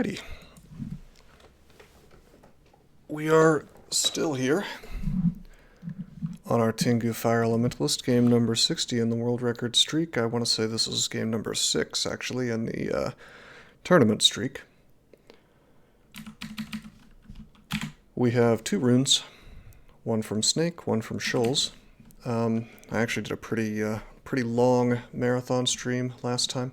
Alrighty. We are still here on our Tengu Fire Elementalist, game number 60 in the world record streak. I want to say this is game number 6, actually, in the tournament streak. We have 2 runes, one from Snake, one from Shoals. I actually did a pretty long marathon stream last time,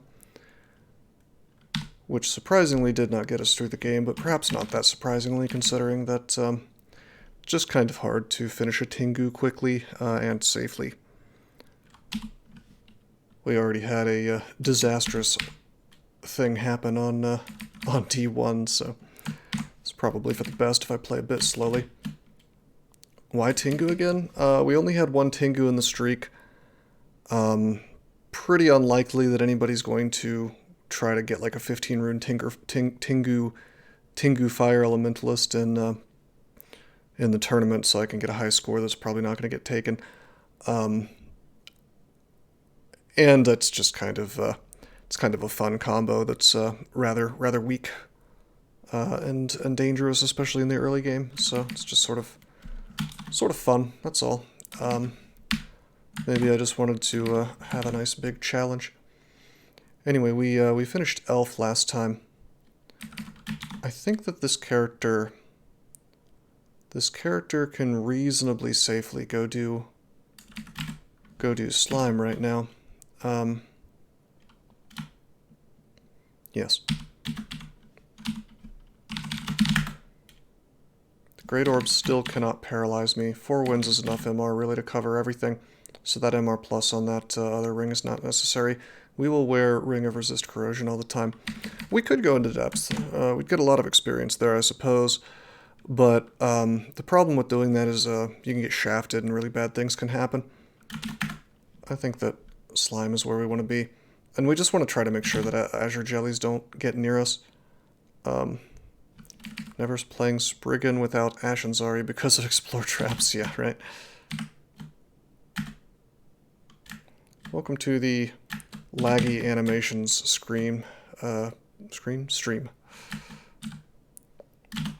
which surprisingly did not get us through the game, but perhaps not that surprisingly, considering that just kind of hard to finish a Tengu quickly and safely. We already had a disastrous thing happen on D1, so it's probably for the best if I play a bit slowly. Why Tengu again? We only had 1 Tengu in the streak. Pretty unlikely that anybody's going to try to get like a 15 rune Tengu Fire Elementalist in the tournament, so I can get a high score that's probably not going to get taken. And it's just kind of a fun combo that's rather weak and dangerous, especially in the early game. So it's just sort of fun. That's all. Maybe I just wanted to have a nice big challenge. Anyway, we finished Elf last time. I think that this character can reasonably safely go do slime right now. Yes. The Great Orb still cannot paralyze me. 4 wins is enough MR really to cover everything, so that MR plus on that other ring is not necessary. We will wear Ring of Resist Corrosion all the time. We could go into depth. We'd get a lot of experience there, I suppose. But the problem with doing that is you can get shafted and really bad things can happen. I think that slime is where we want to be. And we just want to try to make sure that Azure Jellies don't get near us. Never's playing Spriggan without Ashen'Zari because of Explore Traps. Yeah, right. Welcome to the laggy animations stream.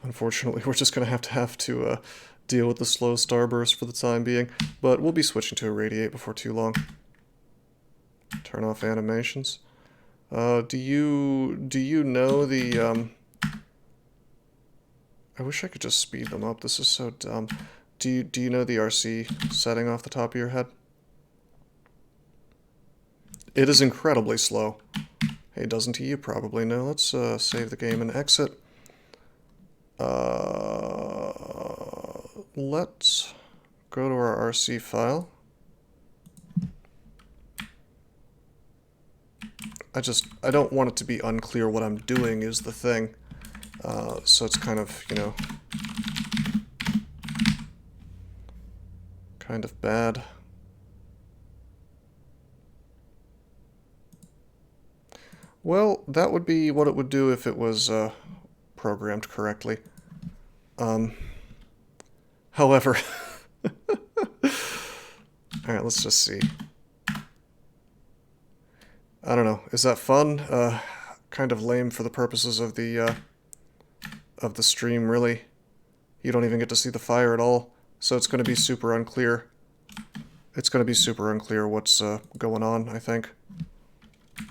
Unfortunately, we're just going to have to deal with the slow starburst for the time being, but we'll be switching to Irradiate before too long. Turn off animations. Do you know the I wish I could just speed them up. This is so dumb. Do you know the RC setting off the top of your head? It is incredibly slow. Hey, doesn't he? You probably know. Let's save the game and exit. Let's go to our RC file. I don't want it to be unclear what I'm doing is the thing. So it's kind of, kind of bad. Well, that would be what it would do if it was programmed correctly. However, alright, let's just see. I don't know. Is that fun? Kind of lame for the purposes of the stream, really. You don't even get to see the fire at all, so it's going to be super unclear. It's going to be super unclear what's going on, I think.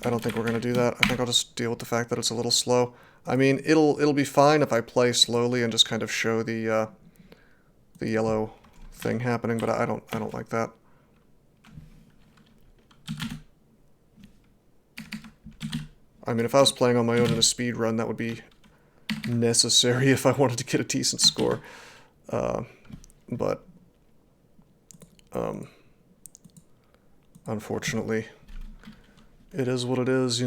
I don't think we're going to do that. I think I'll just deal with the fact that it's a little slow. I mean, it'll be fine if I play slowly and just kind of show the yellow thing happening, but I don't like that. I mean, if I was playing on my own in a speed run, that would be necessary if I wanted to get a decent score. But unfortunately, it is what it is,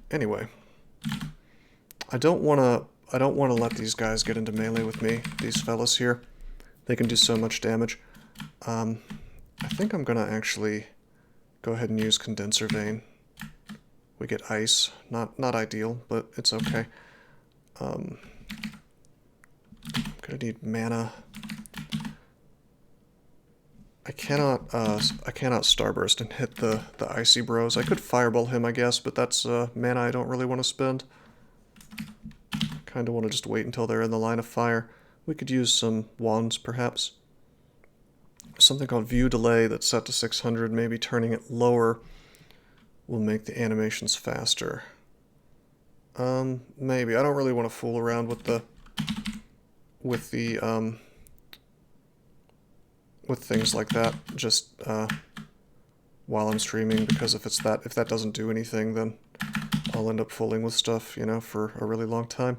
Anyway, I don't want to let these guys get into melee with me. These fellas here, they can do so much damage. I think I'm gonna actually go ahead and use Condenser Vein. We get ice. Not ideal, but it's okay. I'm gonna need mana. I cannot starburst and hit the icy bros. I could fireball him, I guess, but that's mana I don't really want to spend. Kind of want to just wait until they're in the line of fire. We could use some wands, perhaps. Something called view delay that's set to 600. Maybe turning it lower will make the animations faster. Maybe. I don't really want to fool around with things like that just while I'm streaming, because if that doesn't do anything, then I'll end up fooling with stuff, you know, for a really long time.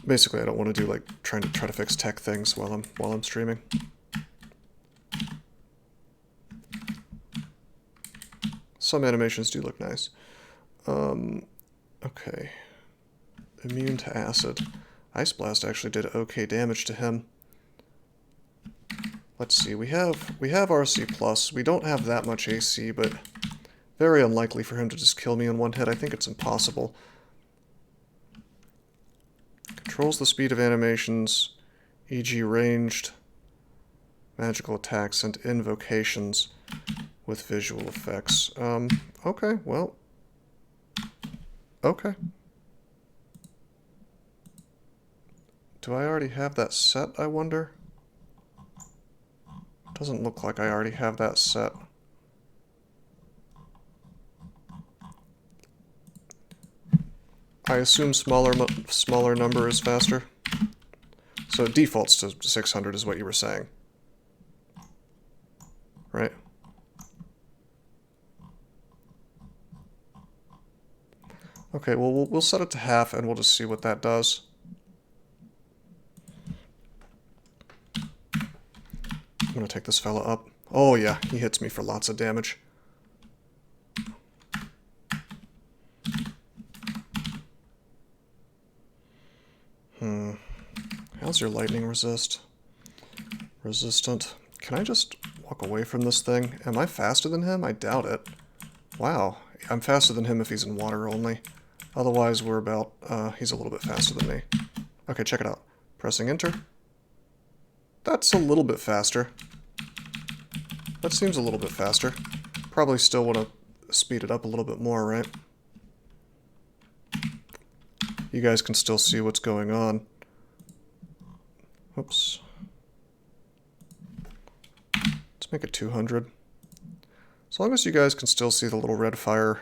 Basically, I don't want to do like try to fix tech things while I'm streaming. Some animations do look nice. Okay. Immune to acid. Ice Blast actually did okay damage to him. Let's see, we have RC+. We don't have that much AC, but very unlikely for him to just kill me in one hit. I think it's impossible. Controls the speed of animations, e.g. ranged, magical attacks, and invocations with visual effects. Okay, well. Okay. Do I already have that set, I wonder? Doesn't look like I already have that set. I assume smaller number is faster. So it defaults to 600 is what you were saying. Right? Okay, well, we'll set it to half and we'll just see what that does. I'm gonna take this fella up. Oh yeah, he hits me for lots of damage. How's your lightning resist? Resistant. Can I just walk away from this thing? Am I faster than him? I doubt it. Wow, I'm faster than him if he's in water only. Otherwise, we're about, he's a little bit faster than me. Okay, check it out. Pressing enter. That's a little bit faster. That seems a little bit faster. Probably still want to speed it up a little bit more, right? You guys can still see what's going on. Oops. Let's make it 200. As long as you guys can still see the little red fire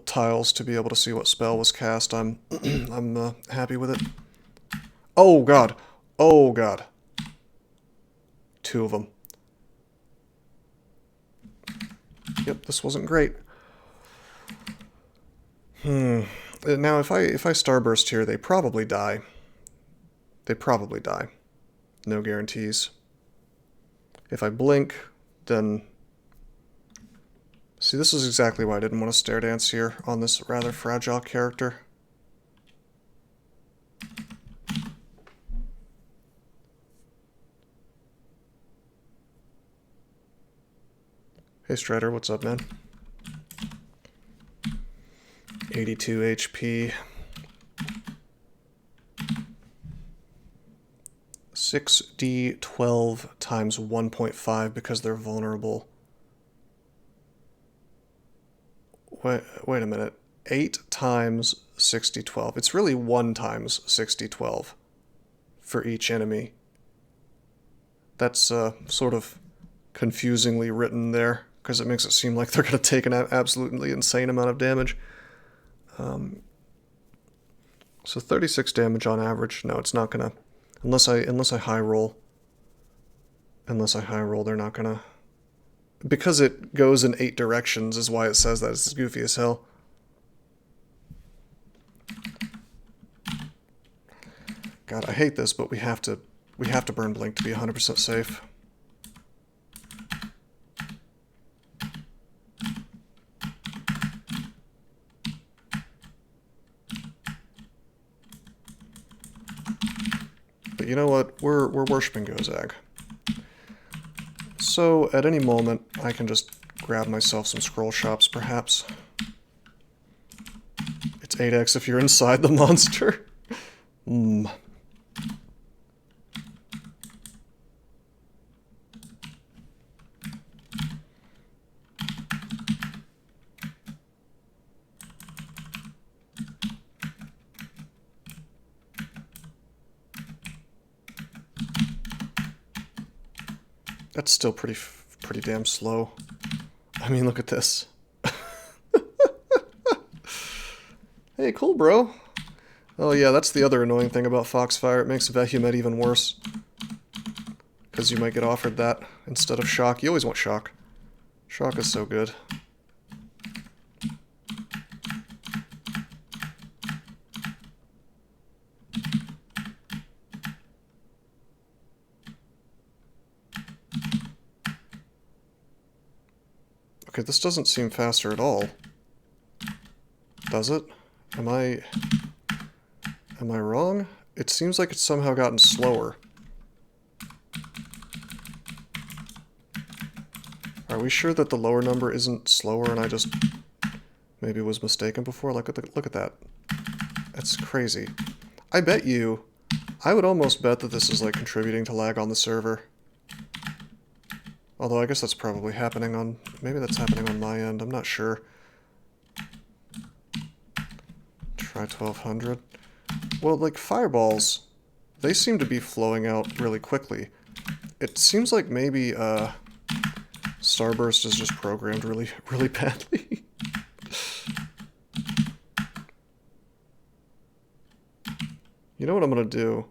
tiles to be able to see what spell was cast, I'm I'm happy with it. Oh god! Oh god! 2 of them. Yep, this wasn't great. Now if I starburst here, they probably die. They probably die. No guarantees. If I blink, then... See, this is exactly why I didn't want to stare dance here on this rather fragile character. Hey Strider, what's up, man? 82 HP. 6d12 times 1.5 because they're vulnerable. Wait a minute. 8 times 6d12. It's really 1 times 6d12 for each enemy. That's sort of confusingly written there, because it makes it seem like they're going to take an absolutely insane amount of damage. So 36 damage on average. No, it's not going to... Unless I high roll. Unless I high roll, they're not going to... Because it goes in 8 directions is why it says that. It's goofy as hell. God, I hate this, but we have to burn Blink to be 100% safe. But you know what? We're worshipping Gozag. So at any moment, I can just grab myself some scroll shops, perhaps. It's 8x if you're inside the monster. That's still pretty damn slow. I mean, look at this. Hey, cool, bro. Oh yeah, that's the other annoying thing about Foxfire. It makes Vehumet even worse. Because you might get offered that instead of Shock. You always want Shock. Shock is so good. Okay, this doesn't seem faster at all. Does it? Am I wrong? It seems like it's somehow gotten slower. Are we sure that the lower number isn't slower and I just maybe was mistaken before? Look at that. That's crazy. I would almost bet that this is like contributing to lag on the server. Although I guess that's probably happening on, maybe that's happening on my end, I'm not sure. Try 1200. Well, like fireballs, they seem to be flowing out really quickly. It seems like maybe Starburst is just programmed really badly. You know what I'm going to do?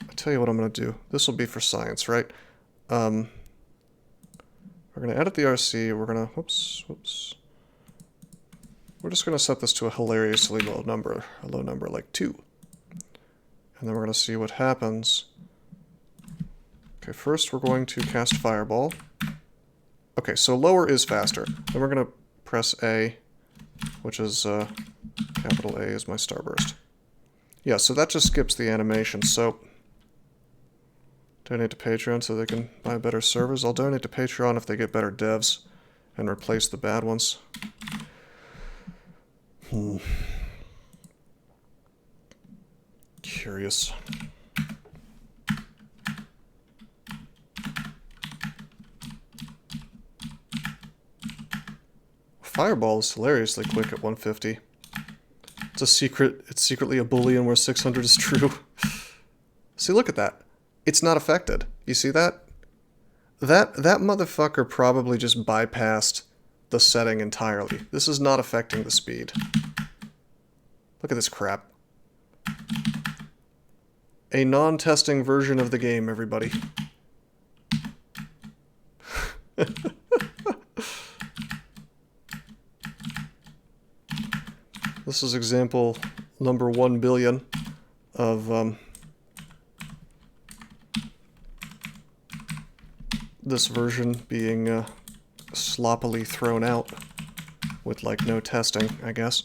I'll tell you what I'm going to do. This will be for science, right? We're going to edit the RC. We're going to... Whoops. We're just going to set this to a hilariously low number. A low number like 2. And then we're going to see what happens. Okay, first we're going to cast Fireball. Okay, so lower is faster. Then we're going to press A, which is capital A is my Starburst. Yeah, so that just skips the animation. So donate to Patreon so they can buy better servers. I'll donate to Patreon if they get better devs and replace the bad ones. Curious. Fireball is hilariously quick at 150. It's secretly a Boolean where 600 is true. See, look at that. It's not affected. You see that? That motherfucker probably just bypassed the setting entirely. This is not affecting the speed. Look at this crap. A non-testing version of the game, everybody. This is example number 1 billion of this version being sloppily thrown out with like no testing, I guess.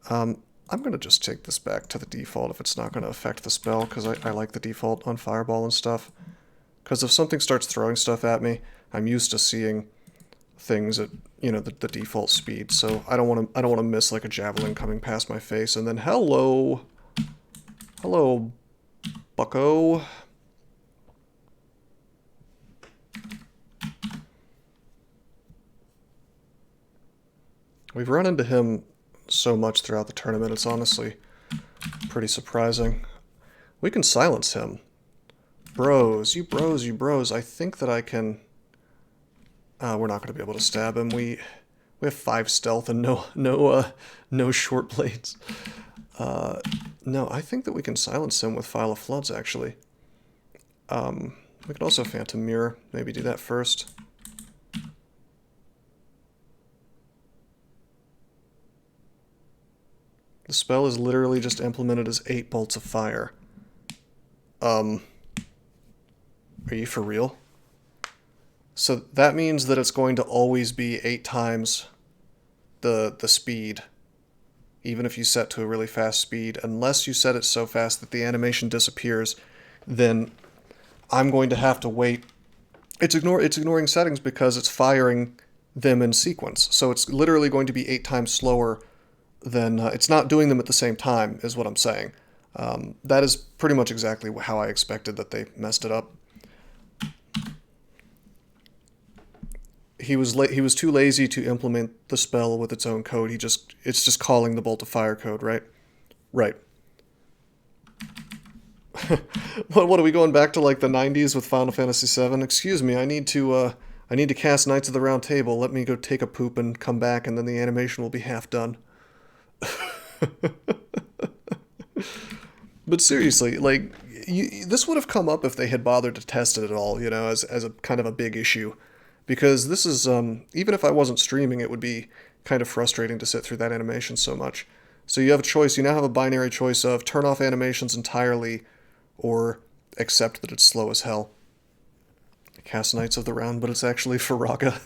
I'm going to just take this back to the default if it's not going to affect the spell, because I like the default on Fireball and stuff. Because if something starts throwing stuff at me, I'm used to seeing things at, you know, the default speed, so I don't want to miss like a javelin coming past my face and then hello bucko. We've run into him so much throughout the tournament, it's honestly pretty surprising. We can silence him. Bros, you bros, I think that I can... we're not going to be able to stab him. We have 5 stealth and no short blades. No, I think that we can silence him with File of Floods, actually. We could also Phantom Mirror. Maybe do that first. The spell is literally just implemented as 8 bolts of fire. Are you for real? So that means that it's going to always be 8 times the speed, even if you set to a really fast speed. Unless you set it so fast that the animation disappears, then I'm going to have to wait. It's ignoring settings because it's firing them in sequence. So it's literally going to be 8 times slower than... it's not doing them at the same time, is what I'm saying. That is pretty much exactly how I expected that they messed it up. He was too lazy to implement the spell with its own code. It's just calling the Bolt of Fire code, right? Right. What are we going back to like the 90s with Final Fantasy VII? Excuse me, I need to cast Knights of the Round Table. Let me go take a poop and come back, and then the animation will be half done. But seriously, like, this would have come up if they had bothered to test it at all, you know, as a kind of a big issue. Because this is, even if I wasn't streaming, it would be kind of frustrating to sit through that animation so much. So you have a choice, you now have a binary choice of turn off animations entirely, or accept that it's slow as hell. Cast Knights of the Round, but it's actually Faraga.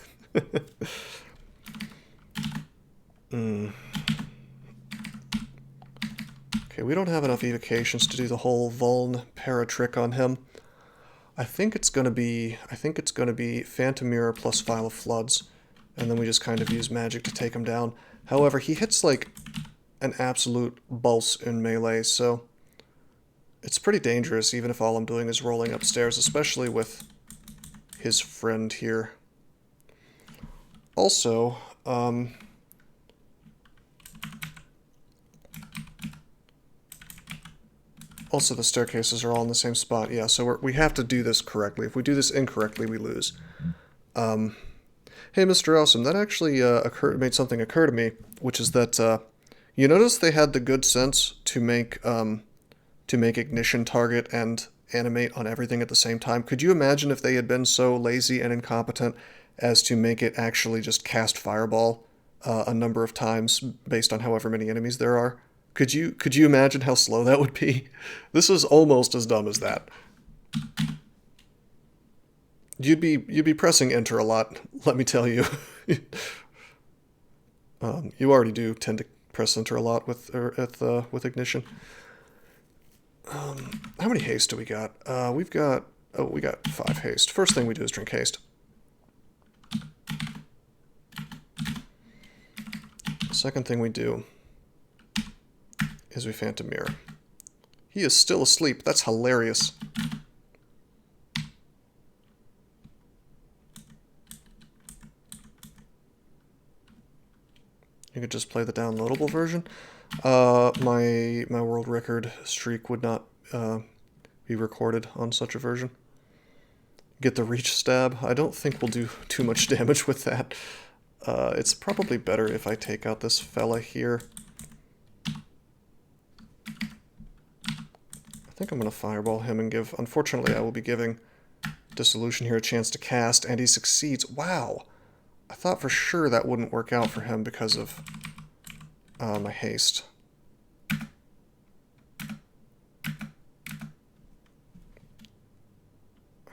Okay, we don't have enough evocations to do the whole Vuln para trick on him. I think it's gonna be Phantom Mirror plus Vial of Floods, and then we just kind of use magic to take him down. However, he hits like an absolute bulse in melee, so it's pretty dangerous even if all I'm doing is rolling upstairs, especially with his friend here. Also, the staircases are all in the same spot. Yeah, so we have to do this correctly. If we do this incorrectly, we lose. Hey, Mr. Awesome, that actually made something occur to me, which is that you notice they had the good sense to make ignition target and animate on everything at the same time. Could you imagine if they had been so lazy and incompetent as to make it actually just cast Fireball a number of times based on however many enemies there are? Could you imagine how slow that would be? This is almost as dumb as that. You'd be pressing enter a lot, let me tell you. You already do tend to press enter a lot with ignition. How many haste do we got? We got 5 haste. First thing we do is drink haste. Second thing we do is we Phantom Mirror. He is still asleep. That's hilarious. You could just play the downloadable version. My world record streak would not be recorded on such a version. Get the reach stab. I don't think we'll do too much damage with that. It's probably better if I take out this fella here. I think I'm going to fireball him and give... Unfortunately, I will be giving Dissolution here a chance to cast, and he succeeds. Wow! I thought for sure that wouldn't work out for him because of my haste.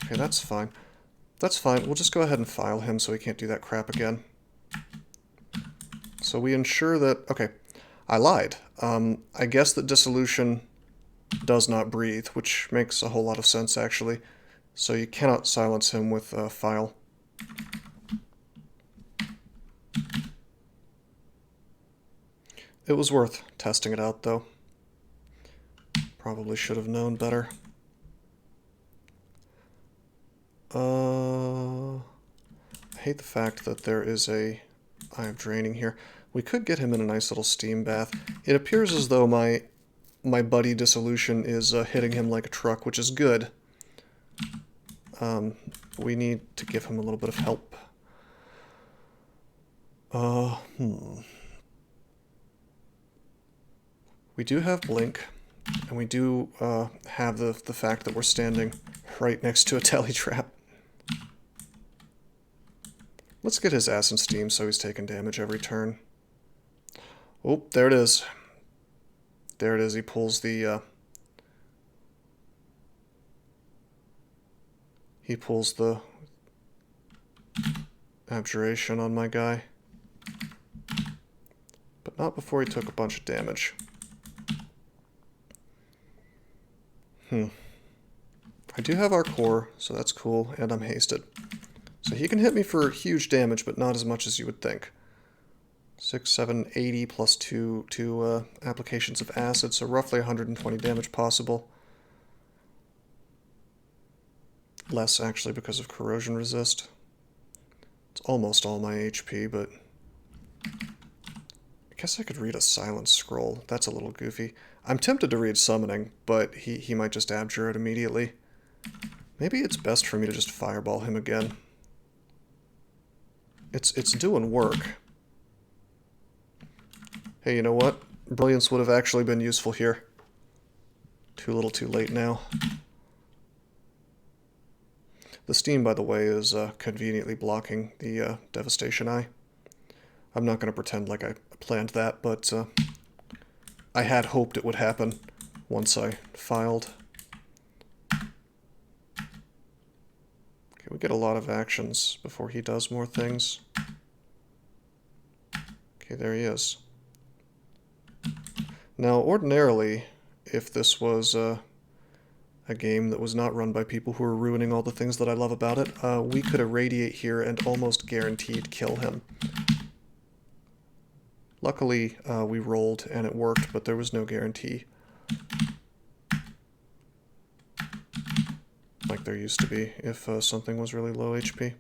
Okay, that's fine. That's fine. We'll just go ahead and file him so he can't do that crap again. So we ensure that... Okay, I lied. I guess that Dissolution does not breathe, which makes a whole lot of sense, actually. So you cannot silence him with file. It was worth testing it out, though. Probably should have known better. I hate the fact that there is a Eye of Draining here. We could get him in a nice little steam bath. It appears as though my buddy Dissolution is hitting him like a truck, which is good. We need to give him a little bit of help. We do have Blink, and we do have the fact that we're standing right next to a telly trap. Let's get his ass in steam so he's taking damage every turn. Oh, there it is. There it is. He pulls the abjuration on my guy. But not before he took a bunch of damage. I do have our core, so that's cool, and I'm hasted. So he can hit me for huge damage, but not as much as you would think. 6, 7, 80 plus 2 applications of acid, so roughly 120 damage possible. Less, actually, because of corrosion resist. It's almost all my HP, but... I guess I could read a silence scroll. That's a little goofy. I'm tempted to read Summoning, but he might just abjure it immediately. Maybe it's best for me to just fireball him again. It's doing work. Hey, you know what? Brilliance would have actually been useful here. Too little too late now. The steam, by the way, is conveniently blocking the Devastation Eye. I'm not going to pretend like I planned that, but I had hoped it would happen once I filed. Okay, we get a lot of actions before he does more things. Okay, there he is. Now, ordinarily, if this was a game that was not run by people who are ruining all the things that I love about it, we could irradiate here and almost guaranteed kill him. Luckily, we rolled and it worked, but there was no guarantee. Like there used to be if something was really low HP.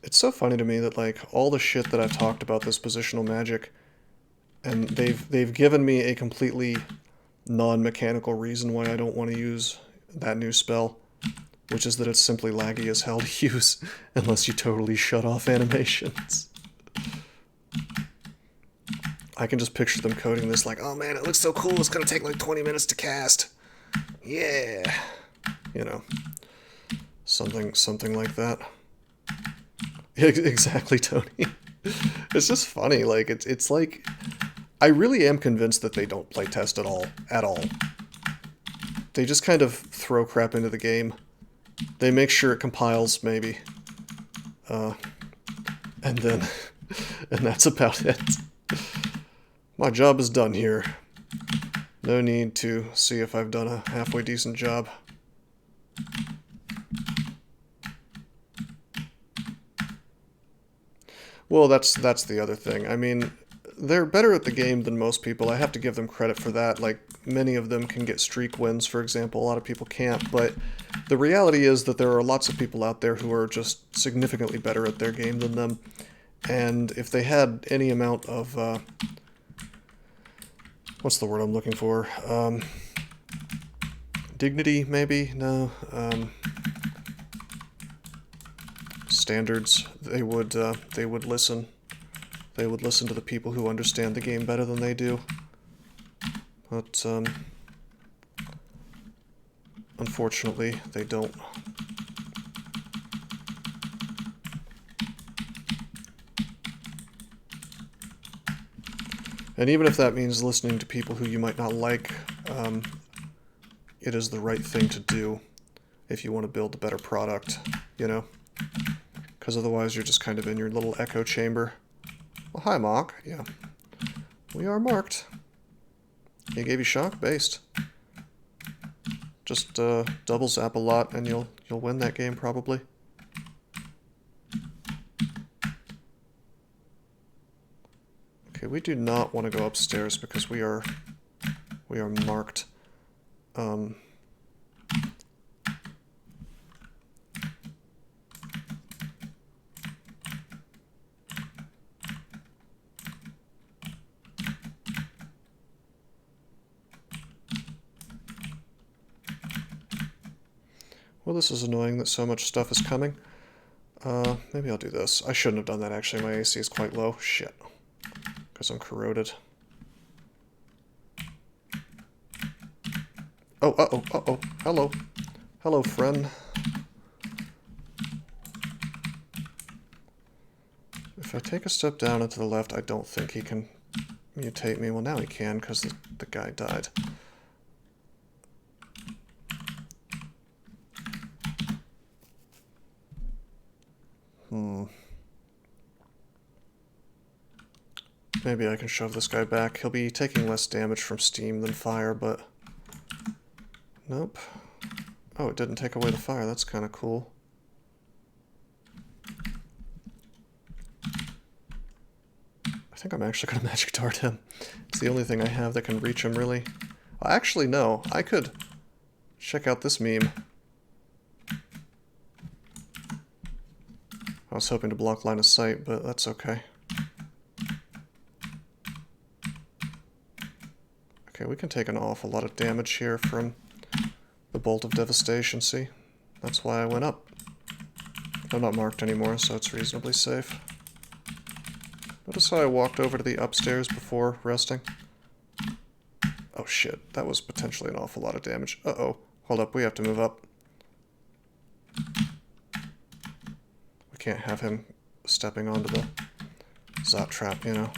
It's so funny to me that like all the shit that I've talked about this positional magic, and they've given me a completely non-mechanical reason why I don't want to use that new spell, which is that it's simply laggy as hell to use unless you totally shut off animations. I can just picture them coding this like, oh man, it looks so cool, it's gonna take like 20 minutes to cast. Yeah. You know, something like that. Exactly, Tony. It's just funny, like, it's like, I really am convinced that they don't playtest at all. They just kind of throw crap into the game. They make sure it compiles, maybe. And then, and that's about it. My job is done here. No need to see if I've done a halfway decent job. Well, that's the other thing. I mean, they're better at the game than most people. I have to give them credit for that. Like, many of them can get streak wins, for example. A lot of people can't. But the reality is that there are lots of people out there who are just significantly better at their game than them. And if they had any amount of... what's the word I'm looking for? Dignity, maybe? No. Standards. They would listen. They would listen to the people who understand the game better than they do. But, unfortunately, they don't. And even if that means listening to people who you might not like, it is the right thing to do if you want to build a better product, you know? Because otherwise you're just kind of in your little echo chamber. Well, hi, Mark. Yeah. We are marked. He gave you shock? Based. Just double zap a lot and you'll win that game probably. Okay, we do not want to go upstairs because we are marked. Well, this is annoying that so much stuff is coming. Maybe I'll do this. I shouldn't have done that, actually. My AC is quite low. Shit. Because I'm corroded. Oh, uh-oh, uh-oh. Hello. Hello, friend. If I take a step down and to the left, I don't think he can mutate me. Well, now he can, because the guy died. Maybe I can shove this guy back. He'll be taking less damage from steam than fire, but... Nope. Oh, it didn't take away the fire. That's kind of cool. I think I'm actually going to magic dart him. It's the only thing I have that can reach him, really. Actually, no. I could check out this meme. was hoping to block line of sight, but that's okay. Okay, we can take an awful lot of damage here from the Bolt of Devastation, see? That's why I went up. I'm not marked anymore, so it's reasonably safe. Notice how I walked over to the upstairs before resting? Oh shit, that was potentially an awful lot of damage. Uh-oh. Hold up, we have to move up. We can't have him stepping onto the Zot trap, you know.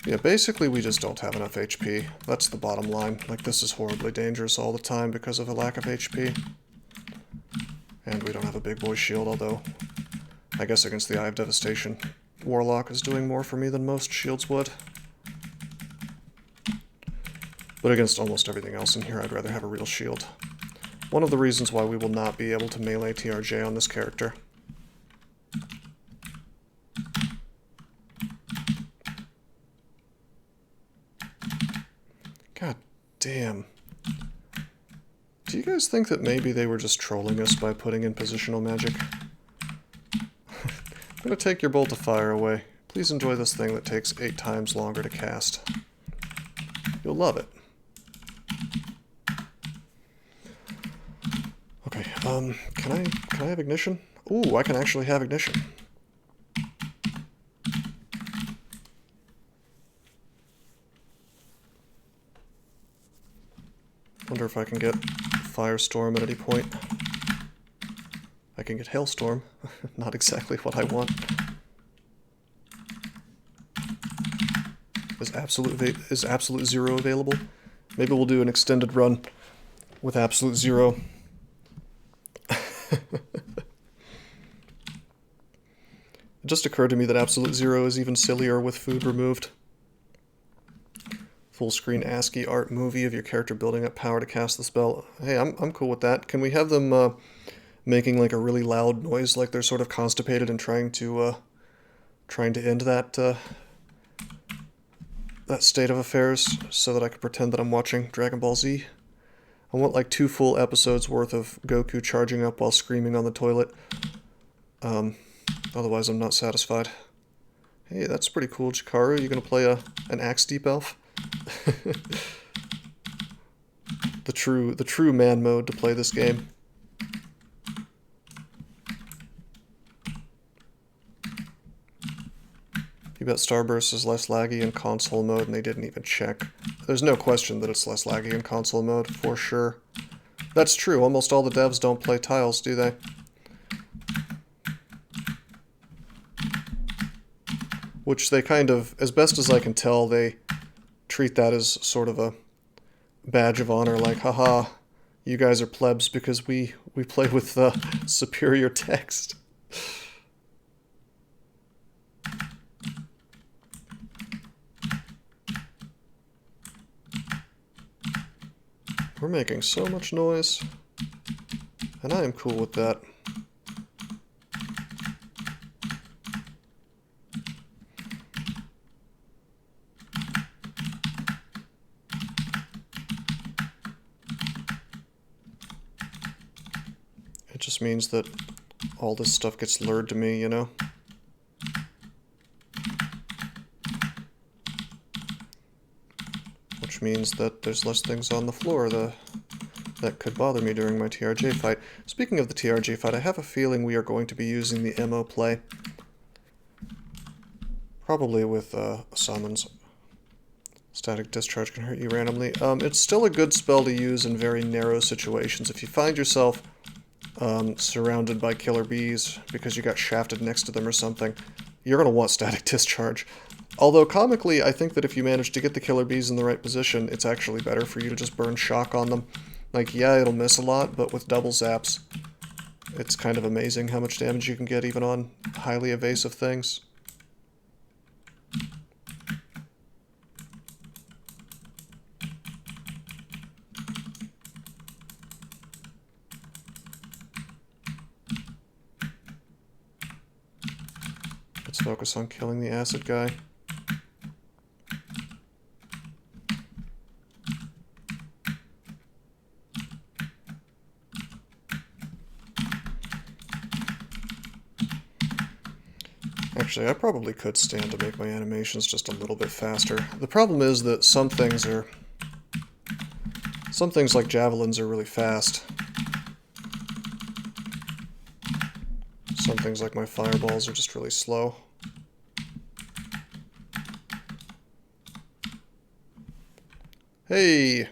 Yeah, basically we just don't have enough HP. That's the bottom line. Like, this is horribly dangerous all the time because of a lack of HP. And we don't have a big boy shield, although I guess against the Eye of Devastation, Warlock is doing more for me than most shields would. But against almost everything else in here, I'd rather have a real shield. One of the reasons why we will not be able to melee TRJ on this character. God damn. Do you guys think that maybe they were just trolling us by putting in positional magic? I'm gonna take your Bolt of Fire away. Please enjoy this thing that takes 8 times longer to cast. You'll love it. Okay, can I have ignition? Ooh, I can actually have ignition. Wonder if I can get Firestorm at any point. I can get Hailstorm. Not exactly what I want. Is Absolute Zero available? Maybe we'll do an extended run with Absolute Zero. It just occurred to me that Absolute Zero is even sillier with food removed. Full screen ASCII art movie of your character building up power to cast the spell. Hey, I'm cool with that. Can we have them making like a really loud noise, like they're sort of constipated and trying to end that that state of affairs, so that I can pretend that I'm watching Dragon Ball Z? I want like 2 full episodes worth of Goku charging up while screaming on the toilet. Otherwise I'm not satisfied. Hey, that's pretty cool, Chikaru. You gonna play an Axe Deep Elf? the true man mode to play this game. You bet Starburst is less laggy in console mode, and they didn't even check. There's no question that it's less laggy in console mode, for sure. That's true, almost all the devs don't play tiles, do they? Which they kind of, as best as I can tell, they treat that as sort of a badge of honor, like, haha, you guys are plebs because we play with superior text. We're making so much noise, and I am cool with that. It just means that all this stuff gets lured to me, you know? Which means that there's less things on the floor that could bother me during my TRJ fight. Speaking of the TRJ fight, I have a feeling we are going to be using the MO play. Probably with summons. Static Discharge can hurt you randomly. It's still a good spell to use in very narrow situations. If you find yourself surrounded by killer bees because you got shafted next to them or something, you're going to want Static Discharge. Although, comically, I think that if you manage to get the killer bees in the right position, it's actually better for you to just burn shock on them. Like, yeah, it'll miss a lot, but with double zaps, it's kind of amazing how much damage you can get even on highly evasive things. Let's focus on killing the acid guy. Actually, I probably could stand to make my animations just a little bit faster. The problem is that some things like javelins are really fast. Some things like my fireballs are just really slow. Hey!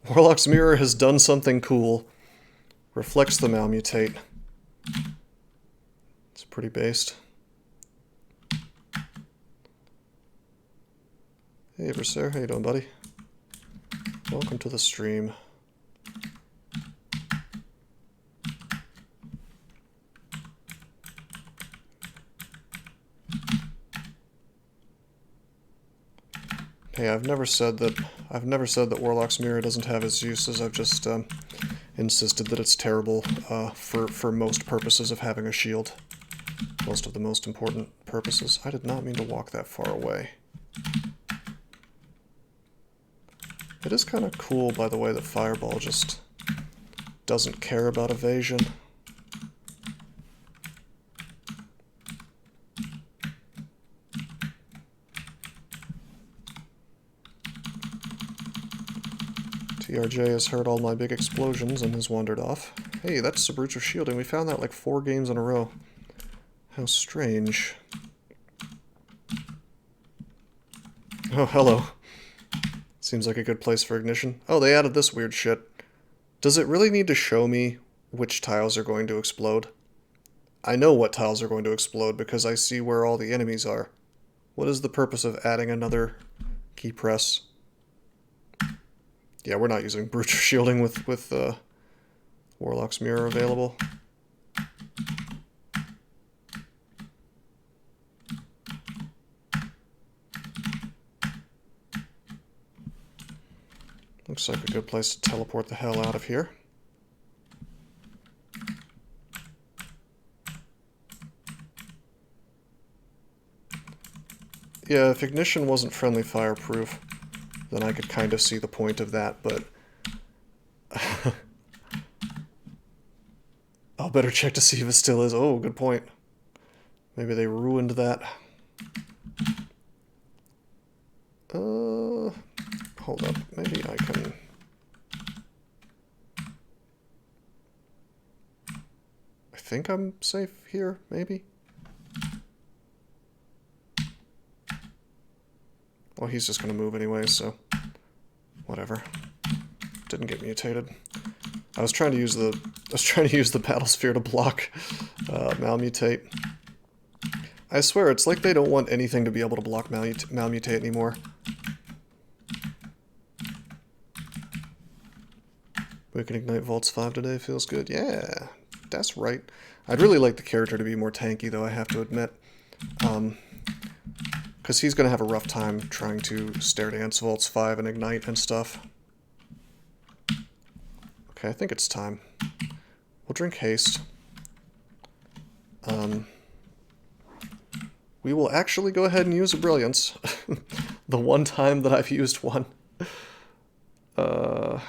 Warlock's Mirror has done something cool. Reflects the malmutate. It's pretty based. Hey, Berser, how you doing, buddy? Welcome to the stream. Hey, I've never said that Warlock's Mirror doesn't have its uses. I've just insisted that it's terrible for most purposes of having a shield. Most of the most important purposes. I did not mean to walk that far away. It is kind of cool, by the way, that Fireball just doesn't care about evasion. TRJ has heard all my big explosions and has wandered off. Hey, that's Sabrucha shielding. We found that like 4 games in a row. How strange. Oh, hello. Seems like a good place for ignition. Oh, they added this weird shit. Does it really need to show me which tiles are going to explode? I know what tiles are going to explode because I see where all the enemies are. What is the purpose of adding another key press? Yeah, we're not using Brute Shielding with Warlock's Mirror available. Looks like a good place to teleport the hell out of here. Yeah, if ignition wasn't friendly fireproof, then I could kind of see the point of that, but I'll better check to see if it still is. Oh, good point. Maybe they ruined that. Hold up. Maybe I can... I think I'm safe here, maybe? Well, he's just gonna move anyway, so... whatever. Didn't get mutated. I was trying to use the battle sphere to block malmutate. I swear, it's like they don't want anything to be able to block malmutate anymore. We can ignite Vaults 5 today, feels good. Yeah, that's right. I'd really like the character to be more tanky, though, I have to admit. Because he's going to have a rough time trying to stair dance Vaults 5 and ignite and stuff. Okay, I think it's time. We'll drink haste. We will actually go ahead and use a brilliance. The one time that I've used one. I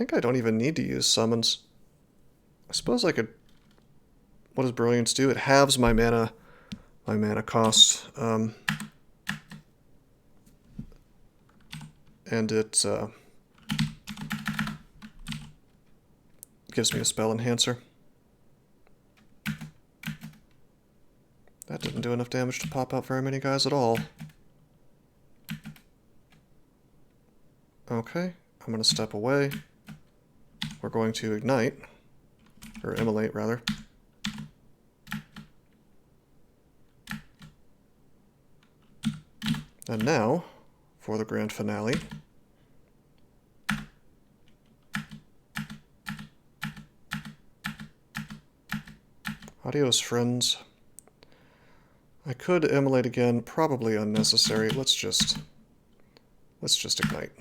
think I don't even need to use summons. I suppose I could... What does brilliance do? It halves my mana cost. And it gives me a spell enhancer. That didn't do enough damage to pop out very many guys at all. Okay, I'm going to step away. We're going to ignite, or immolate rather. And now, for the grand finale. Adios, friends. I could immolate again, probably unnecessary. Let's just ignite.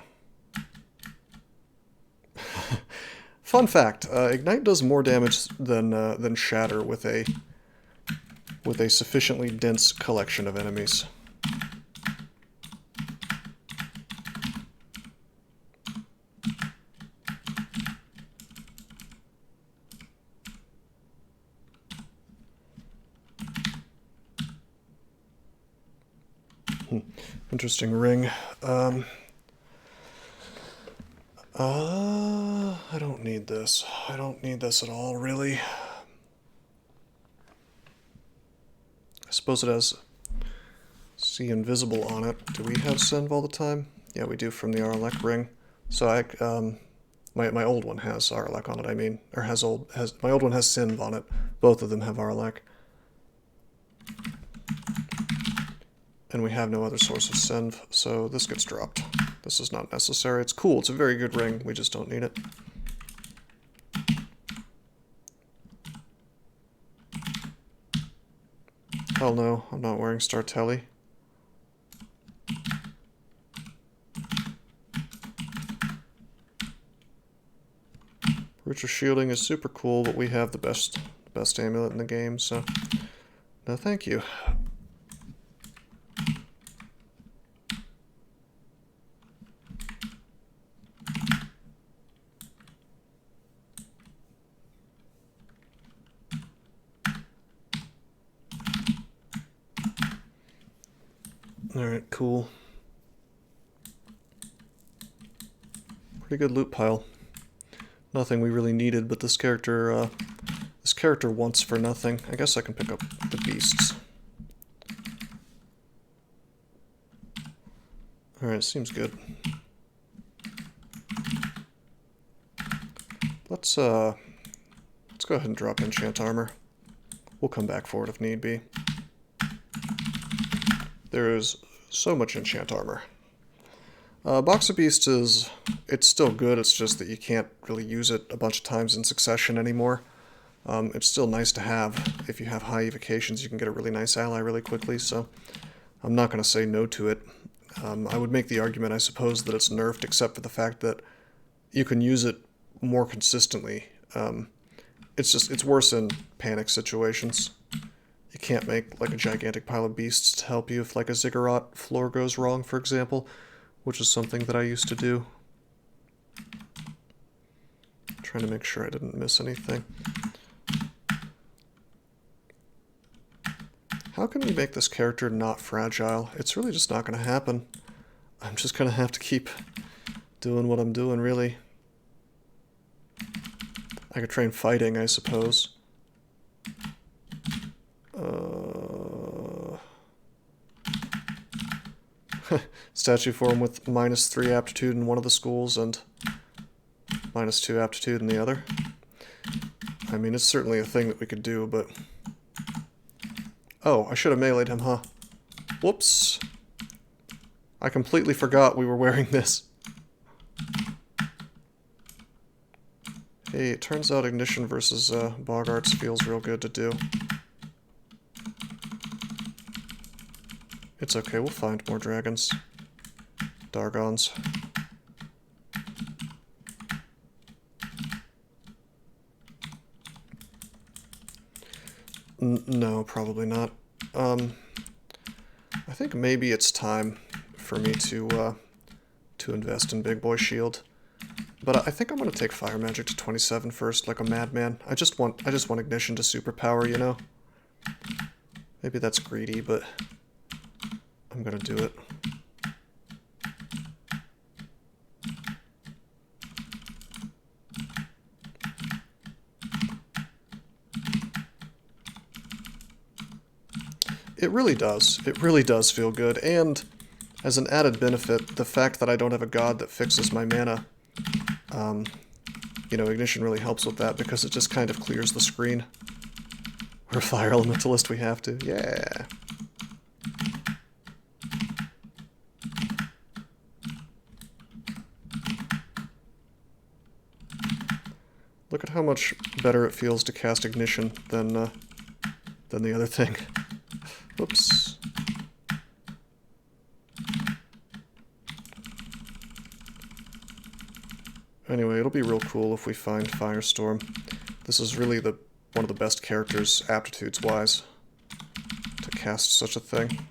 Fun fact: ignite does more damage than shatter with a sufficiently dense collection of enemies. Interesting ring. I don't need this. I don't need this at all, really. I suppose it has See Invisible on it. Do we have Senv all the time? Yeah, we do from the Arlek ring. So my old one has Arlek on it, I mean. Or my old one has Senv on it. Both of them have Arlek. And we have no other source of Senv, so this gets dropped. This is not necessary. It's cool, it's a very good ring, we just don't need it. Hell no, I'm not wearing Startelli. Ritual Shielding is super cool, but we have the best amulet in the game, so no thank you. Alright, cool. Pretty good loot pile. Nothing we really needed, but this character wants for nothing. I guess I can pick up the beasts. Alright, seems good. Let's go ahead and drop enchant armor. We'll come back for it if need be. There is so much enchant armor. Box of Beasts it's still good, it's just that you can't really use it a bunch of times in succession anymore. It's still nice to have. If you have high evocations, you can get a really nice ally really quickly, so I'm not going to say no to it. I would make the argument, I suppose, that it's nerfed, except for the fact that you can use it more consistently. It's worse in panic situations. You can't make like a gigantic pile of beasts to help you if like a ziggurat floor goes wrong, for example, which is something that I used to do. Trying to make sure I didn't miss anything. How can we make this character not fragile? It's really just not going to happen. I'm just going to have to keep doing what I'm doing, really. I could train fighting, I suppose. Statue form with -3 aptitude in one of the schools and -2 aptitude in the other. I mean, it's certainly a thing that we could do, but... Oh, I should have meleeed him, huh? Whoops. I completely forgot we were wearing this. Hey, it turns out Ignition versus Bogarts feels real good to do. It's okay, we'll find more dragons. Dargons. No, probably not. I think maybe it's time for me to invest in Big Boy Shield. But I think I'm gonna take Fire Magic to 27 first, like a madman. I just want Ignition to superpower, you know? Maybe that's greedy, but I'm gonna do it. It really does. It really does feel good, and as an added benefit, the fact that I don't have a god that fixes my mana, you know, Ignition really helps with that because it just kind of clears the screen. We're a Fire Elementalist, we have to. Yeah! Look at how much better it feels to cast Ignition than the other thing. Whoops. Anyway, it'll be real cool if we find Firestorm. This is really one of the best characters, aptitudes-wise, to cast such a thing.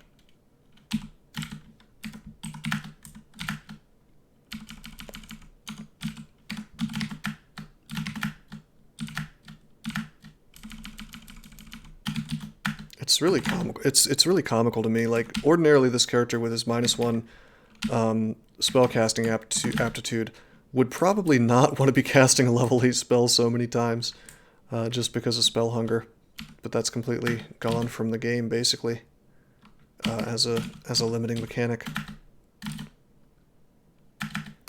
It's really comical. It's really comical to me. Like, ordinarily this character with his -1 spellcasting aptitude would probably not want to be casting a level 8 spell so many times, just because of spell hunger. But that's completely gone from the game, basically, as a limiting mechanic.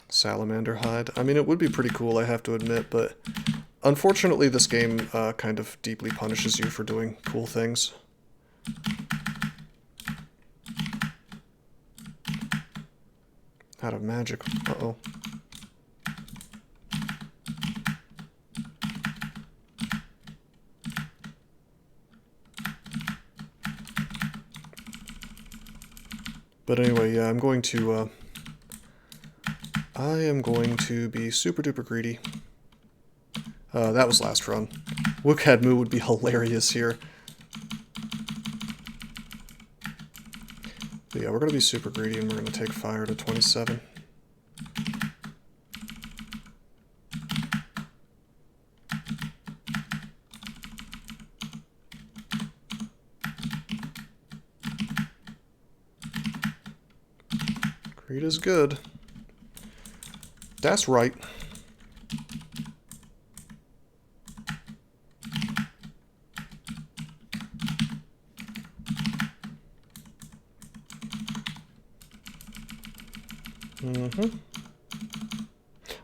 Salamander hide. I mean, it would be pretty cool, I have to admit, but unfortunately this game kind of deeply punishes you for doing cool things. Out of magic. Uh-oh. But anyway, yeah, I am going to be super duper greedy. That was last run. Wookadmu would be hilarious here. But yeah, we're going to be super greedy and we're going to take fire to 27. Greed is good. That's right.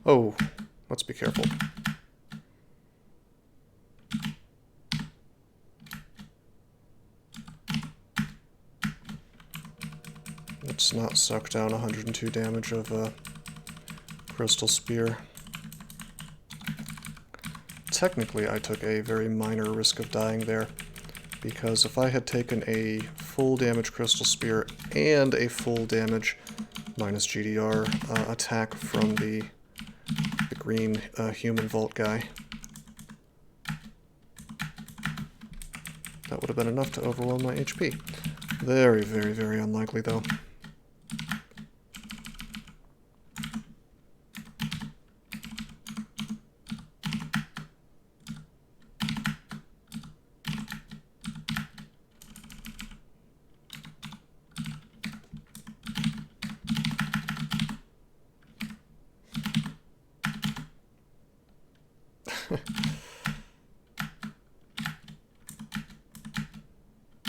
Oh, let's be careful. Let's not suck down 102 damage of Crystal Spear. Technically, I took a very minor risk of dying there, because if I had taken a full damage Crystal Spear and a full damage minus GDR attack from the green human vault guy, that would have been enough to overwhelm my HP. Very, very, very unlikely, though.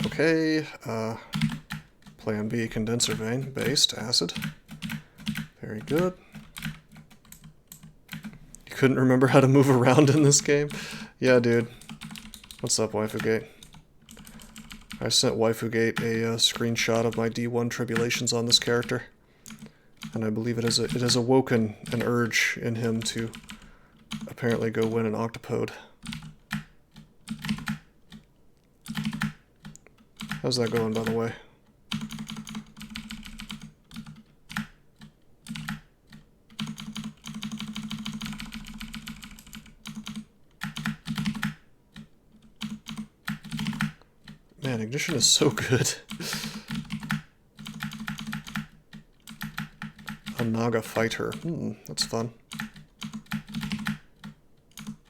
Okay, Plan B, condenser vein, based, acid. Very good. You couldn't remember how to move around in this game? Yeah, dude. What's up, Waifugate? I sent Waifugate a screenshot of my D1 tribulations on this character, and I believe it has awoken an urge in him to apparently go win an octopode. How's that going, by the way? Man, Ignition is so good. A Naga fighter. That's fun.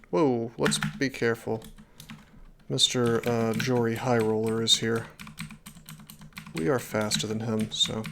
Whoa, let's be careful. Mr. Jory High Roller is here. We are faster than him, so...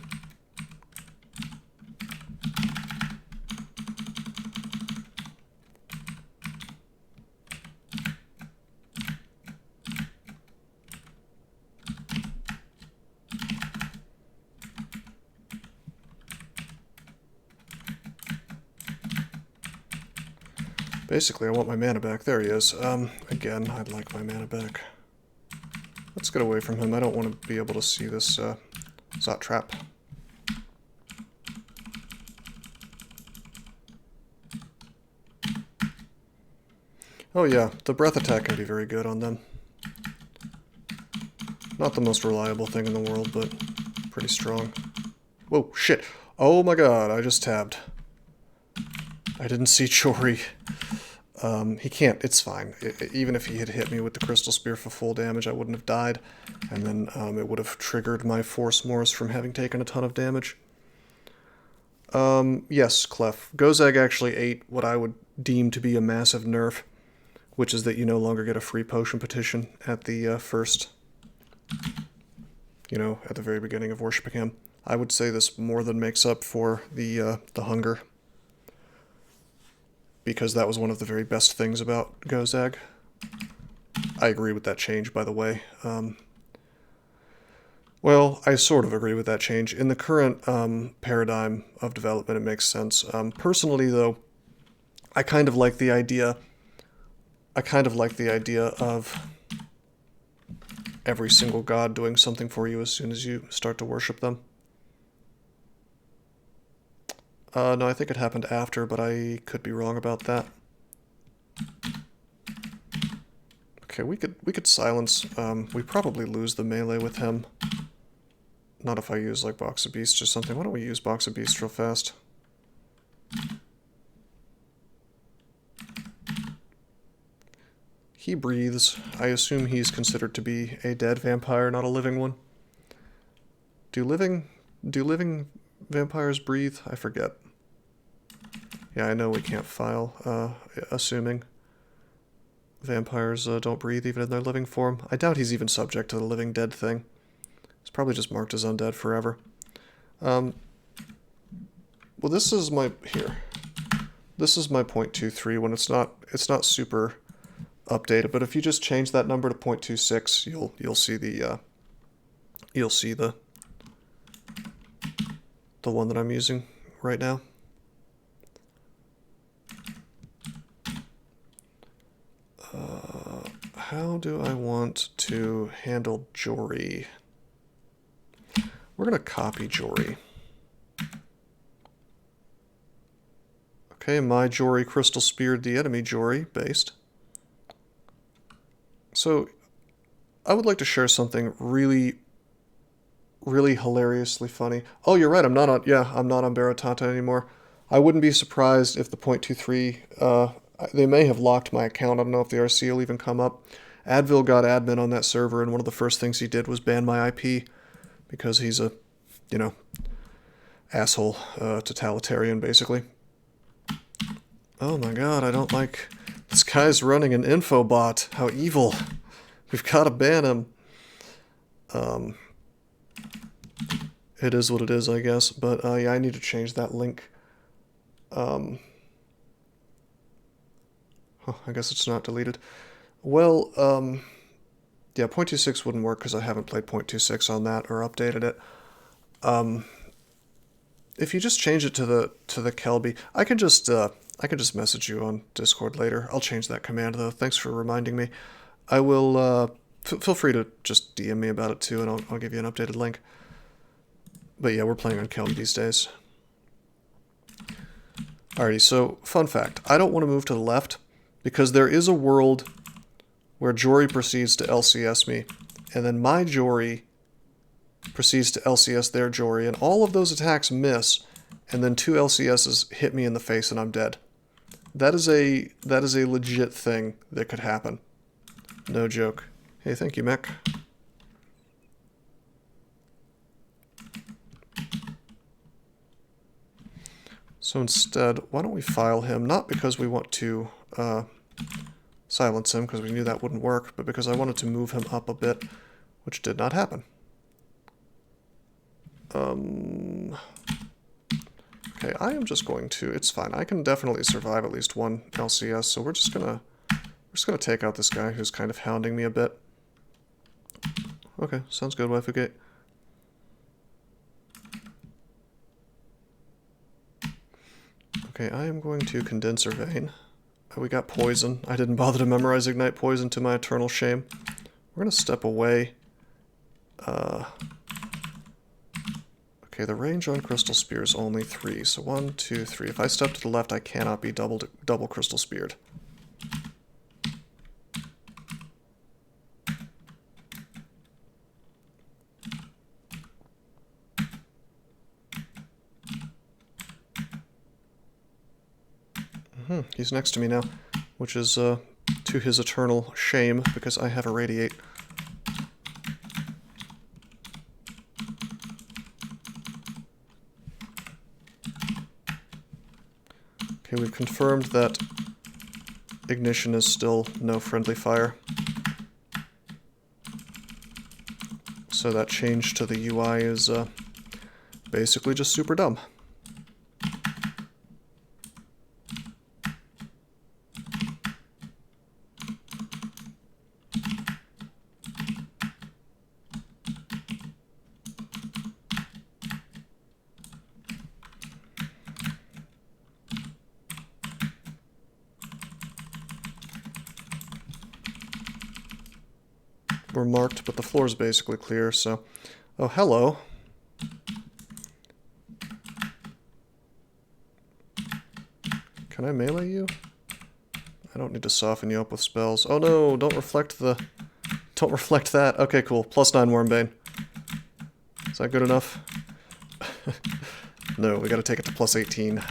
Basically, I want my mana back. There he is. Again, I'd like my mana back. Let's get away from him. I don't want to be able to see this Zot trap. Oh yeah, the breath attack can be very good on them. Not the most reliable thing in the world, but pretty strong. Whoa, shit. Oh my god, I just tabbed. I didn't see Chori. He can't, it's fine. Even if he had hit me with the Crystal Spear for full damage, I wouldn't have died. And then it would have triggered my Force Morse from having taken a ton of damage. Yes, Clef. Gozag actually ate what I would deem to be a massive nerf, which is that you no longer get a free potion petition at the first you know, at the very beginning of worshiping him. I would say this more than makes up for the hunger, because that was one of the very best things about Gozag. I agree with that change, by the way. Well, I sort of agree with that change. In the current paradigm of development, it makes sense. Personally, though, I kind of like the idea. I kind of like the idea of every single god doing something for you as soon as you start to worship them. No, I think it happened after, but I could be wrong about that. Okay, we could silence. We probably lose the melee with him. Not if I use like Box of Beasts or something. Why don't we use Box of Beasts real fast? He breathes. I assume he's considered to be a dead vampire, not a living one. Do living vampires breathe? I forget. Yeah, I know we can't file, assuming vampires don't breathe even in their living form. I doubt he's even subject to the living dead thing. He's probably just marked as undead forever. Well, this is my This is my 0.23 when it's not super updated. But if you just change that number to 0.26, you'll see the one that I'm using right now. How do I want to handle Jory? We're going to copy Jory. Okay, my Jory crystal speared the enemy Jory, based. So, I would like to share something really hilariously funny. Oh, you're right, I'm not on Baratata anymore. I wouldn't be surprised if the 0.23, they may have locked my account. I don't know if the RC will even come up. Advil got admin on that server, and one of the first things he did was ban my IP, because he's a, you know, asshole, totalitarian, basically. Oh my god, I don't like... This guy's running an info bot. How evil. We've got to ban him. It is what it is, I guess. But, yeah, I need to change that link. I guess it's not deleted. Well, yeah, 0.26 wouldn't work because I haven't played 0.26 on that or updated it. If you just change it to the Kelby, I can just message you on Discord later. I'll change that command though. Thanks for reminding me. I will feel free to just DM me about it too, and I'll give you an updated link. But yeah, we're playing on Kelby these days. Alrighty, so fun fact: I don't want to move to the left because there is a world where Jory proceeds to LCS me, and then my Jory proceeds to LCS their Jory, and all of those attacks miss, and then 2 LCSs hit me in the face and I'm dead. That is a legit thing that could happen. No joke. Hey, thank you, Mech. So instead, why don't we file him? Not because we want to silence him, because we knew that wouldn't work, but because I wanted to move him up a bit, which did not happen. Okay, I am just going to... It's fine. I can definitely survive at least one LCS, so we're just gonna take out this guy who's kind of hounding me a bit. Okay, sounds good, Waifugate. Okay, I am going to Condenser Vein. Oh, we got Poison. I didn't bother to memorize Ignite Poison, to my eternal shame. We're gonna step away. Okay, the range on Crystal Spear is only 3, so 1, 2, 3. If I step to the left, I cannot be double Crystal Speared. He's next to me now, which is to his eternal shame, because I have a Radiate. Okay, we've confirmed that Ignition is still no friendly fire. So that change to the UI is basically just super dumb. We're marked, but the floor is basically clear, so... Oh, hello. Can I melee you? I don't need to soften you up with spells. Oh no, don't reflect the... Don't reflect that. Okay, cool. +9 Wormbane. Is that good enough? No, we gotta take it to +18.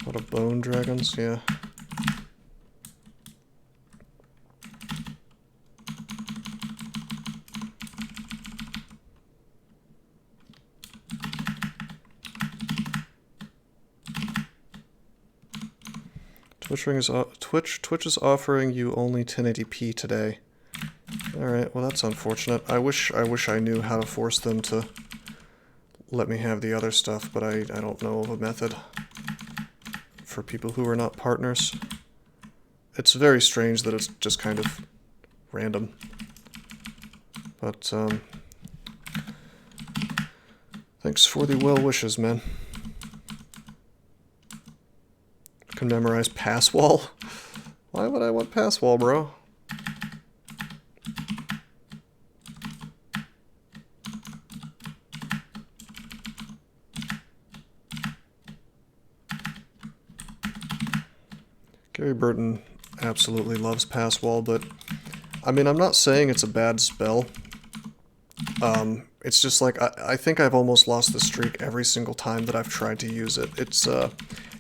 What a bone dragons, yeah. Twitch is offering you only 1080p today. Alright, well that's unfortunate. I wish I knew how to force them to let me have the other stuff, but I don't know of a method for people who are not partners. It's very strange that it's just kind of random. But, thanks for the well wishes, man. Can memorize pass wall? Why would I want pass wall, bro? Gary Burton absolutely loves pass wall, but I mean, I'm not saying it's a bad spell. It's just like I think I've almost lost the streak every single time that I've tried to use it.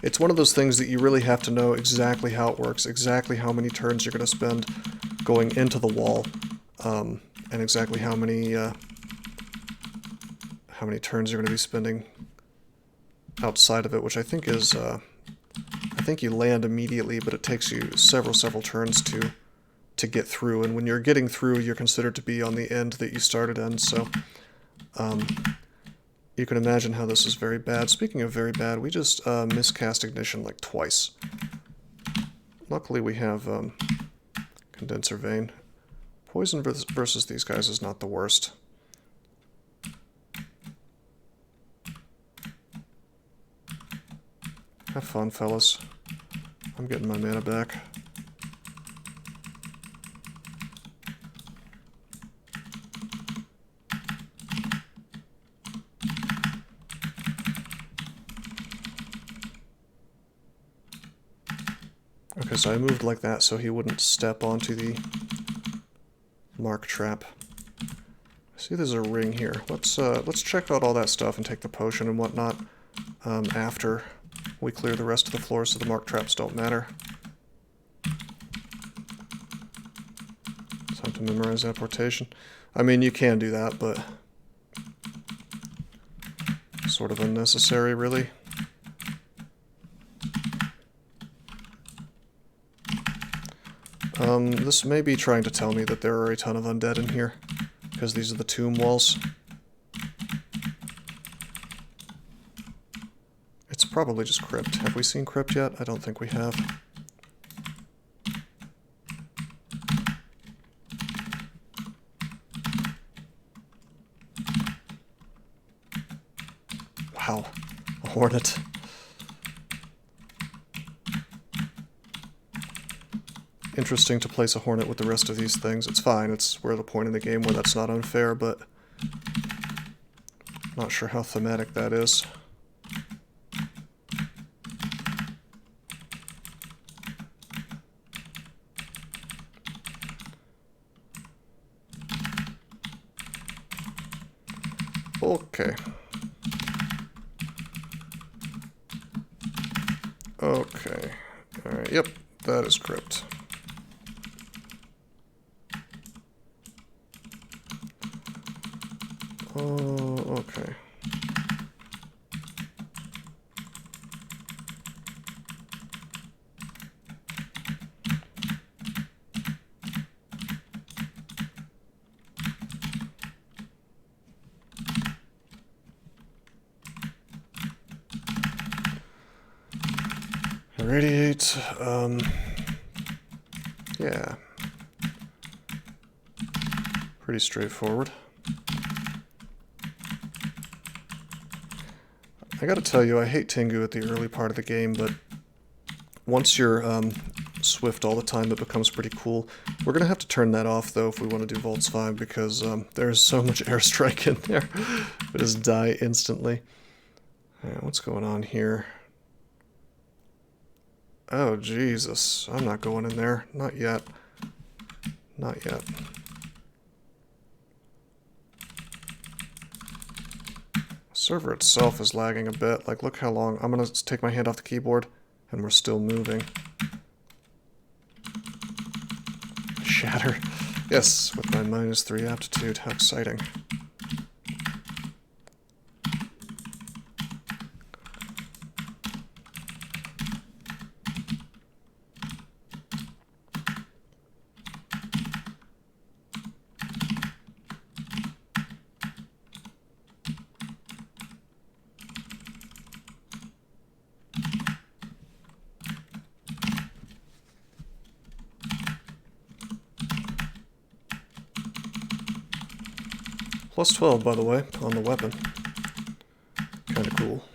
It's one of those things that you really have to know exactly how it works, exactly how many turns you're going to spend going into the wall, and exactly how many turns you're going to be spending outside of it, which I think is, I think you land immediately, but it takes you several turns to get through, and when you're getting through, you're considered to be on the end that you started in, so you can imagine how this is very bad. Speaking of very bad, we just miscast Ignition like twice. Luckily we have Condenser Vein. Poison versus these guys is not the worst. Have fun, fellas. I'm getting my mana back. Okay, so I moved like that so he wouldn't step onto the mark trap. See, there's a ring here. Let's check out all that stuff and take the potion and whatnot after we clear the rest of the floor so the mark traps don't matter. Time to memorize apportation. I mean, you can do that, but sort of unnecessary, really. This may be trying to tell me that there are a ton of undead in here, because these are the tomb walls. It's probably just Crypt. Have we seen Crypt yet? I don't think we have. Wow, a hornet. Interesting to place a hornet with the rest of these things. It's fine, we're at a point in the game where that's not unfair, but not sure how thematic that is. Okay. Okay. Alright, yep, that is Crypt. Oh, okay. Irradiate, yeah. Pretty straightforward. I gotta tell you, I hate Tengu at the early part of the game, but once you're swift all the time, it becomes pretty cool. We're gonna have to turn that off, though, if we want to do Volts 5, because there's so much airstrike in there. We just die instantly. Alright, what's going on here? Oh, Jesus. I'm not going in there. Not yet. Not yet. Server itself is lagging a bit. Like, look how long. I'm gonna take my hand off the keyboard, and we're still moving. Shatter. Yes, with my -3 aptitude. How exciting. Plus 12, by the way, on the weapon. Kinda cool.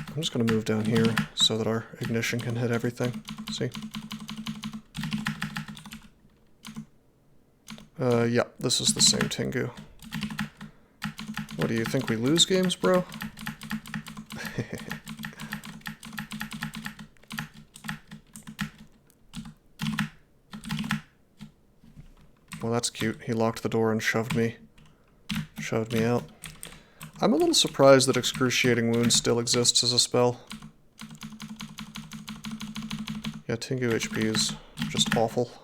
I'm just gonna move down here so that our ignition can hit everything. See? Yeah, this is the same Tengu. What do you think, we lose games, bro? Well, that's cute. He locked the door and shoved me out. I'm a little surprised that Excruciating Wound still exists as a spell. Yeah, Tengu HP is just awful.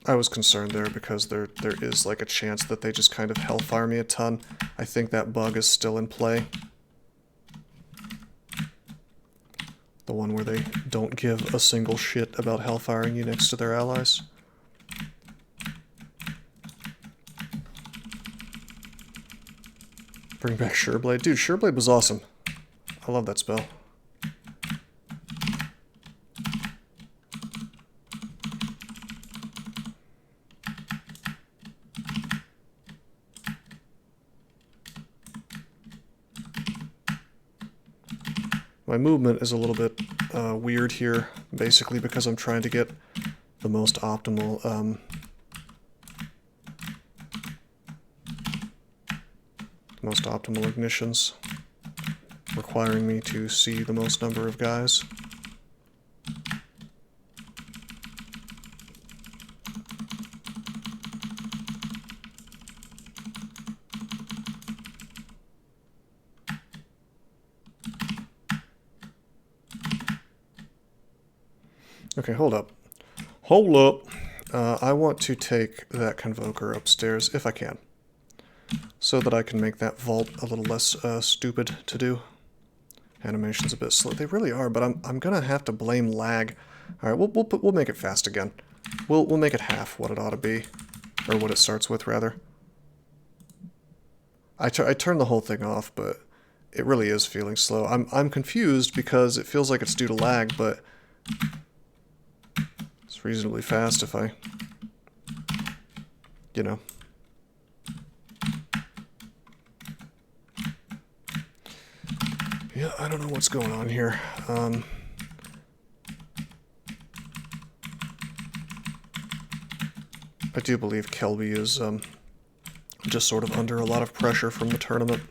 I was concerned there because there is like a chance that they just kind of hellfire me a ton. I think that bug is still in play. The one where they don't give a single shit about hellfiring you next to their allies. Bring back Sureblade. Dude, Sureblade was awesome. I love that spell. My movement is a little bit weird here, basically because I'm trying to get the most optimal ignitions, requiring me to see the most number of guys. Okay, hold up. Hold up! I want to take that Convoker upstairs, if I can, so that I can make that vault a little less stupid to do. Animation's a bit slow. They really are, but I'm gonna have to blame lag. All right, we'll make it fast again. We'll make it half what it ought to be, or what it starts with rather. I turned the whole thing off, but it really is feeling slow. I'm confused because it feels like it's due to lag, but it's reasonably fast if I, you know. Yeah, I don't know what's going on here. I do believe Kelby is just sort of under a lot of pressure from the tournament.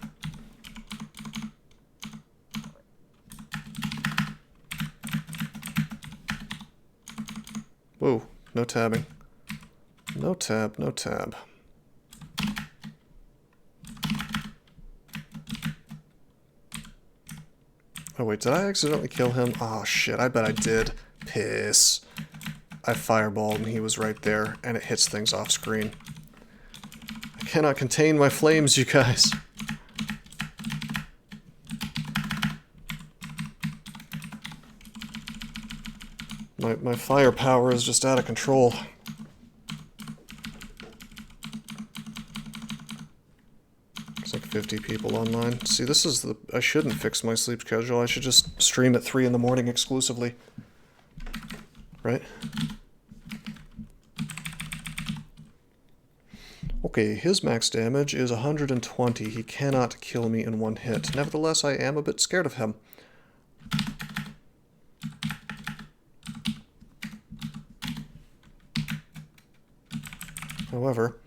Whoa, no tabbing. No tab, no tab. Oh wait, did I accidentally kill him? Oh shit, I bet I did. Piss. I fireballed and he was right there, and it hits things off screen. I cannot contain my flames, you guys. My firepower is just out of control. It's like 50 people online. See, this is the... I shouldn't fix my sleep schedule. I should just stream at 3 in the morning exclusively. Right? Okay, his max damage is 120. He cannot kill me in one hit. Nevertheless, I am a bit scared of him. However,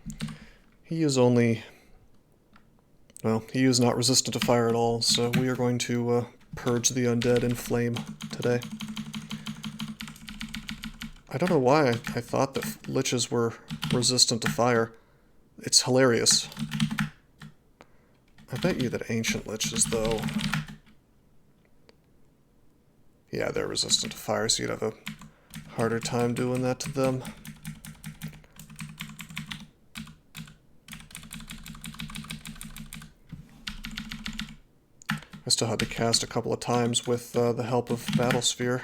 he is only... Well, he is not resistant to fire at all, so we are going to purge the undead in flame today. I don't know why I thought that liches were resistant to fire. It's hilarious. I bet you that ancient liches, though... Yeah, they're resistant to fire, so you'd have a harder time doing that to them. I still had to cast a couple of times with the help of Battle Sphere.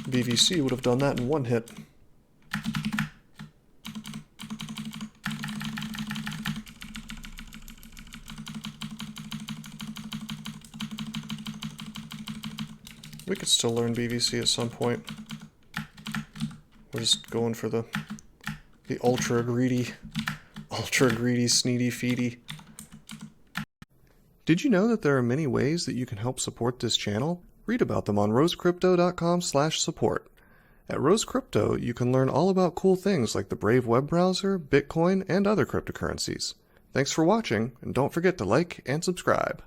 BVC would have done that in one hit. We could still learn BVC at some point. We're just going for the ultra greedy, sneedy feedy. Did you know that there are many ways that you can help support this channel? Read about them on rosecrypto.com/support. At Rose Crypto, you can learn all about cool things like the Brave web browser, Bitcoin, and other cryptocurrencies. Thanks for watching, and don't forget to like and subscribe.